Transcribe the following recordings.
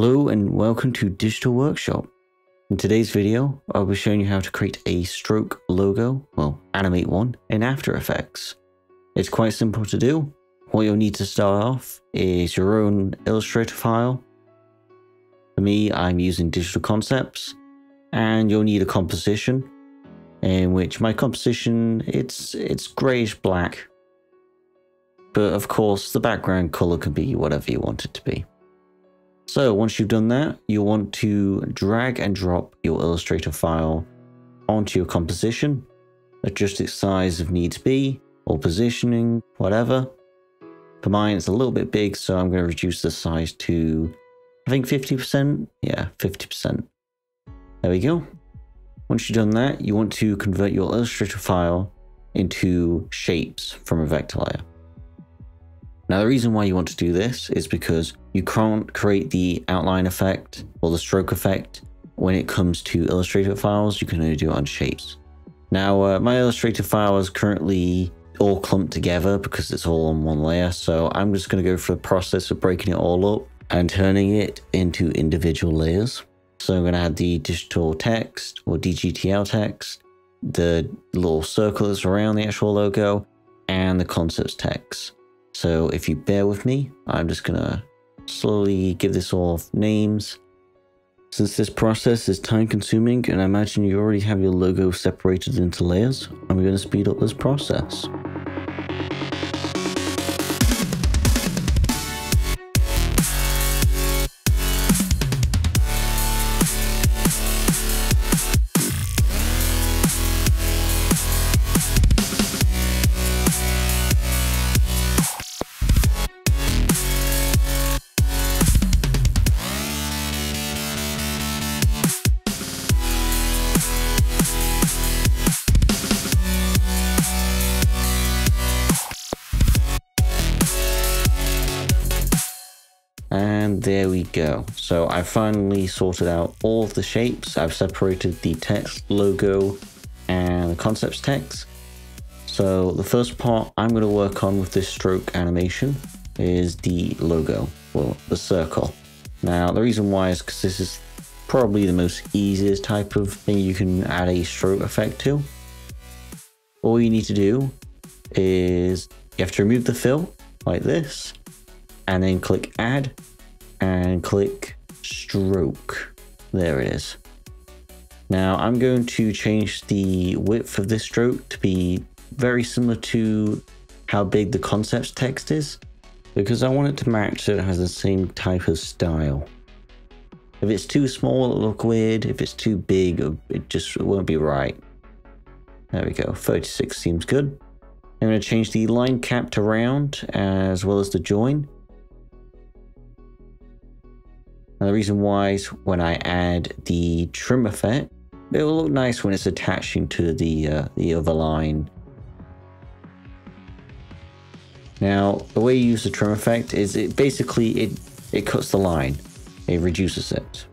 Hello and welcome to Digital Workshop. In today's video, I'll be showing you how to create a stroke logo, well, animate one, in After Effects. It's quite simple to do. What you'll need to start off is your own Illustrator file. For me, I'm using Digital Concepts, and you'll need a composition, in which my composition, it's grayish black. But of course, the background color can be whatever you want it to be. So once you've done that, you'll want to drag and drop your Illustrator file onto your composition, adjust its size if needs be, or positioning, whatever. For mine, it's a little bit big, so I'm going to reduce the size to, I think 50%? Yeah, 50%. There we go. Once you've done that, you want to convert your Illustrator file into shapes from a vector layer. Now, the reason why you want to do this is because you can't create the outline effect or the stroke effect when it comes to Illustrator files. You can only do it on shapes. Now, my Illustrator file is currently all clumped together because it's all on one layer. So I'm just going to go through the process of breaking it all up and turning it into individual layers. So I'm going to add the digital text or dgtl text, the little circles around the actual logo, and the concepts text. So if you bear with me, I'm just gonna slowly give this all names. Since this process is time consuming and I imagine you already have your logo separated into layers, I'm gonna speed up this process. And there we go. So I finally sorted out all of the shapes. I've separated the text, logo, and the concepts text. So the first part I'm going to work on with this stroke animation is the logo, well, the circle. Now, the reason why is because this is probably the most easiest type of thing you can add a stroke effect to. All you need to do is you have to remove the fill like this, and then click add and click stroke. There it is. Now I'm going to change the width of this stroke to be very similar to how big the concepts text is, because I want it to match so it has the same type of style. If it's too small, it'll look weird. If it's too big, it won't be right. There we go. 36 seems good. I'm going to change the line cap to round as well as the join. Now the reason why is when I add the trim effect, it will look nice when it's attaching to the other line. Now the way you use the trim effect is it cuts the line, it reduces it.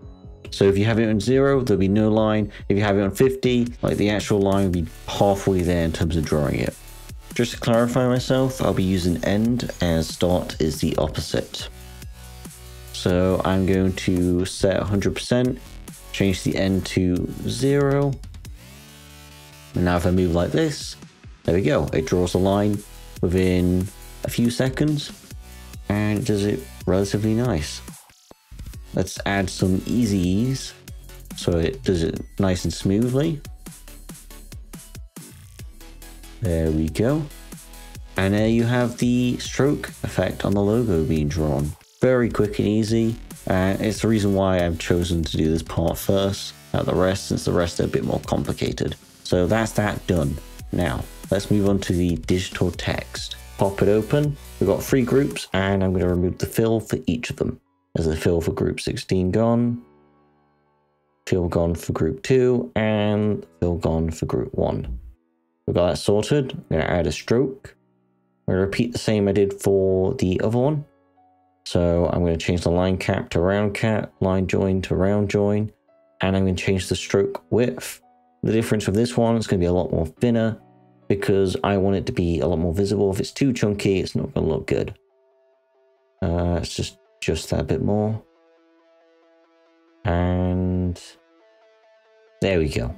So if you have it on 0, there'll be no line. If you have it on 50, like the actual line will be halfway there in terms of drawing it. Just to clarify myself, I'll be using end as start is the opposite. So I'm going to set 100%, change the end to 0. And now if I move like this, there we go. It draws a line within a few seconds and it does it relatively nice. Let's add some easy ease so it does it nice and smoothly. There we go. And there you have the stroke effect on the logo being drawn. Very quick and easy. It's the reason why I've chosen to do this part first out of the rest, since the rest are a bit more complicated. So that's that done. Now, let's move on to the digital text. Pop it open. We've got 3 groups and I'm going to remove the fill for each of them. There's the fill for group 16 gone, fill gone for group 2, and fill gone for group 1. We've got that sorted. I'm going to add a stroke. I'm going to repeat the same I did for the other one. So I'm going to change the line cap to round cap, line join to round join, and I'm going to change the stroke width. The difference with this one is going to be a lot more thinner because I want it to be a lot more visible. If it's too chunky, it's not going to look good. Let's just adjust that a bit more. And there we go.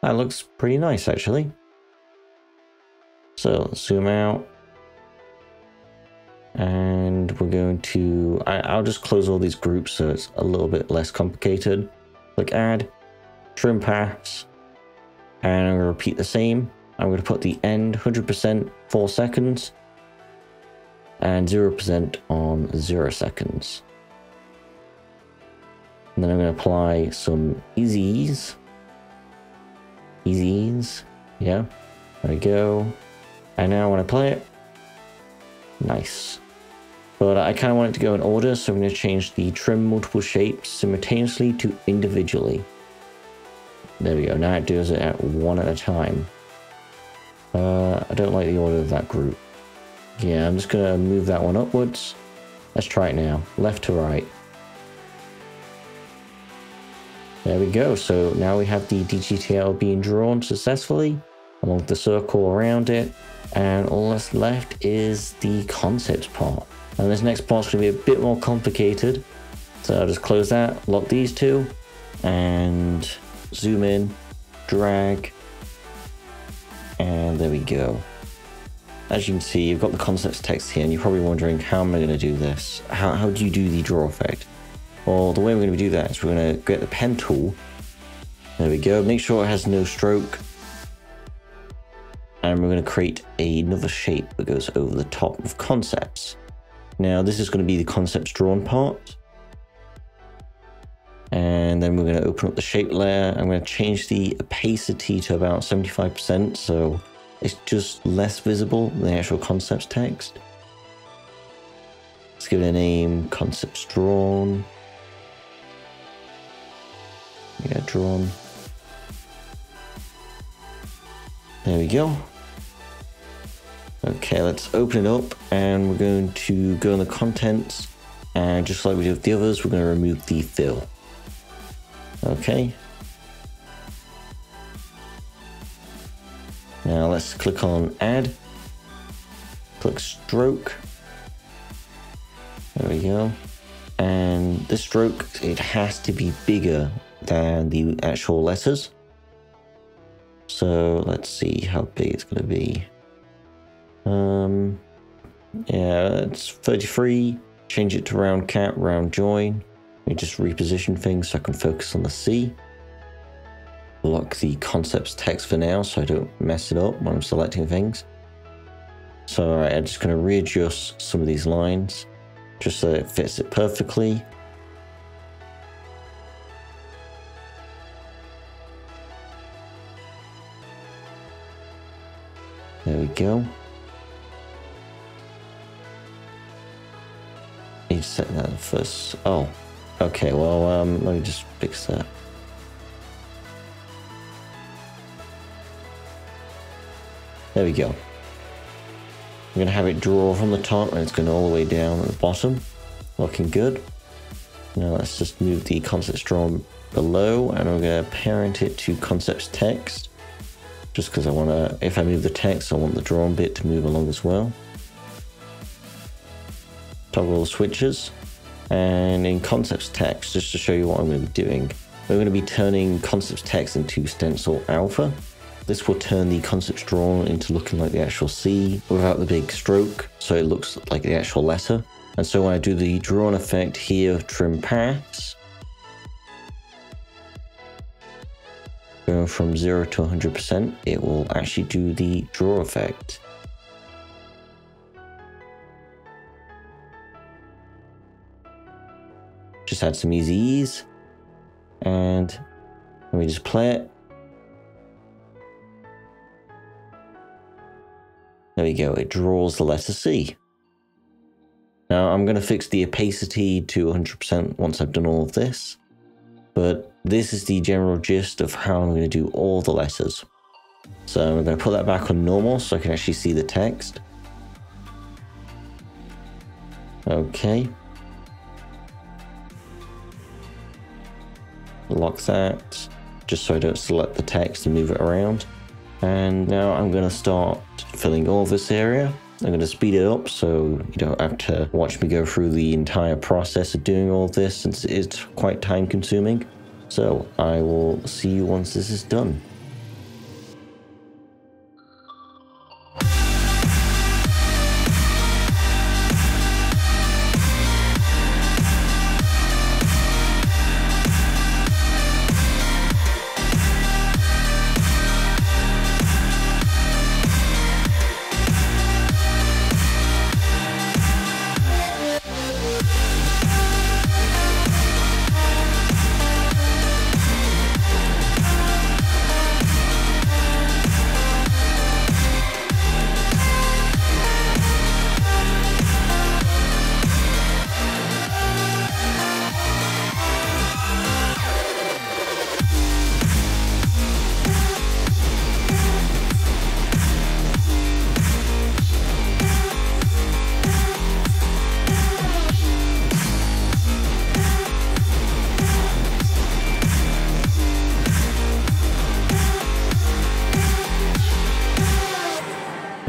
That looks pretty nice, actually. So let's zoom out. And we're going to, I'll just close all these groups so it's a little bit less complicated. Click add, trim paths, and I'm going to repeat the same. I'm going to put the end 100% 4 seconds and 0% on 0 seconds. And then I'm going to apply some easy ease. Easy ease, yeah, there we go. And now when I play it, nice. But I kind of want it to go in order, so I'm going to change the trim multiple shapes simultaneously to individually. There we go, now it does it at one at a time. I don't like the order of that group. Yeah, I'm just going to move that one upwards. Let's try it now, left to right. There we go, so now we have the dgtl being drawn successfully along the circle around it. And all that's left is the concept part. And this next part's going to be a bit more complicated. So I'll just close that, lock these two, and zoom in, drag, and there we go. As you can see, you've got the concepts text here, and you're probably wondering, how am I going to do this? How do you do the draw effect? Well, the way we're going to do that is we're going to get the pen tool. There we go. Make sure it has no stroke. And we're going to create another shape that goes over the top of concepts. Now this is going to be the concepts drawn part. And then we're going to open up the shape layer. I'm going to change the opacity to about 75%, so it's just less visible than the actual concepts text. Let's give it a name, concepts drawn. Yeah, drawn. There we go. Okay, let's open it up, and we're going to go in the contents, and just like we did with the others, we're going to remove the fill. Okay. Now let's click on add, click stroke. There we go. And this stroke, it has to be bigger than the actual letters. So let's see how big it's going to be. Yeah, it's 33. Change it to round cap, round join. Let me just reposition things so I can focus on the C. Lock the concepts text for now so I don't mess it up when I'm selecting things. So alright, I'm just going to readjust some of these lines just so it fits it perfectly. There we go. Need to set that first. Oh, okay. Well, let me just fix that. There we go. I'm gonna have it draw from the top, and it's going all the way down at the bottom. Looking good. Now let's just move the concepts drawn below, and we're gonna parent it to concepts text. Just because I want to, if I move the text, I want the drawn bit to move along as well. Toggle switches, and in concepts text, just to show you what I'm going to be doing, we're going to be turning concepts text into stencil alpha. This will turn the concepts drawn into looking like the actual C without the big stroke, so it looks like the actual letter. And so when I do the drawn effect here, trim paths, going from 0 to 100%, it will actually do the draw effect. Just add some easy ease, and let me just play it. There we go, it draws the letter C. Now I'm going to fix the opacity to 100% once I've done all of this, but this is the general gist of how I'm going to do all the letters. So I'm going to put that back on normal so I can actually see the text. Okay. Lock that, just so I don't select the text and move it around. And now I'm going to start filling all this area. I'm going to speed it up so you don't have to watch me go through the entire process of doing all this, since it's quite time consuming. So I will see you once this is done.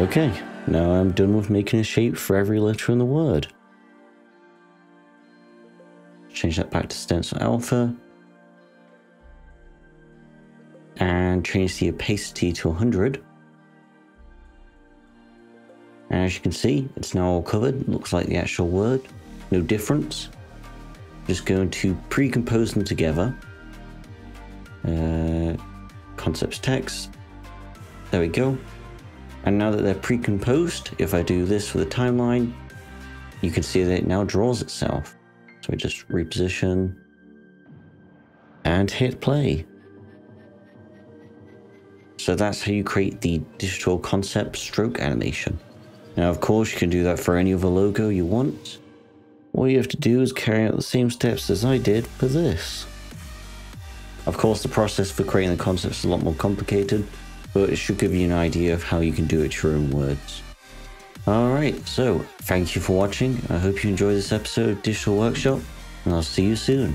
Okay, now I'm done with making a shape for every letter in the word. Change that back to stencil alpha. And change the opacity to 100. And as you can see, it's now all covered. It looks like the actual word. No difference. Just going to pre-compose them together. Concepts text. There we go. And now that they're pre-composed, if I do this for the timeline, you can see that it now draws itself. So we just reposition and hit play. So that's how you create the digital concept stroke animation. Now, of course, you can do that for any other logo you want. All you have to do is carry out the same steps as I did for this. Of course, the process for creating the concept is a lot more complicated, but it should give you an idea of how you can do it your own words. Alright, so thank you for watching. I hope you enjoyed this episode of Digital Workshop, and I'll see you soon.